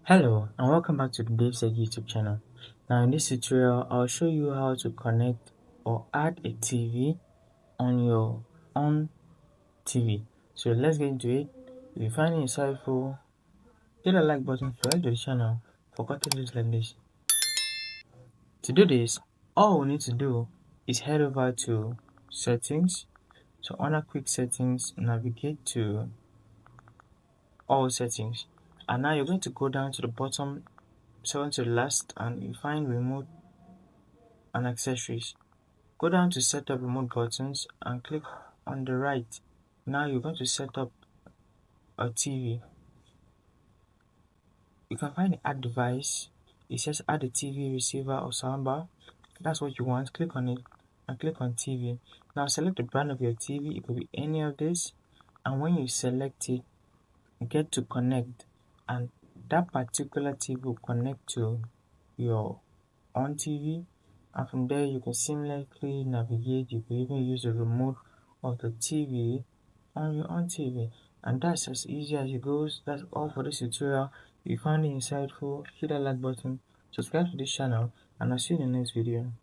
Hello and welcome back to the DaveTech YouTube channel. Now in this tutorial, I'll show you how to connect or add a TV on your Onn TV. So let's get into it. If you find it insightful, hit the like button, subscribe to the channel for content videos like this. To do this, all we need to do is head over to settings. So under quick settings, navigate to all settings, and now you're going to go down to the bottom, second to the last, and you find remote and accessories. Go down to set up remote buttons and click on the right. Now you're going to set up a TV. You can find the add device. It says add a TV receiver or soundbar. That's what you want. Click on it and click on TV. Now select the brand of your TV. It could be any of this, and when you select it, get to connect, and that particular TV will connect to your Onn TV, and from there you can seamlessly navigate. You can even use the remote of the TV on your Onn TV, and that's as easy as it goes. That's all for this tutorial. If you found it insightful, hit that like button, subscribe to this channel, and I'll see you in the next video.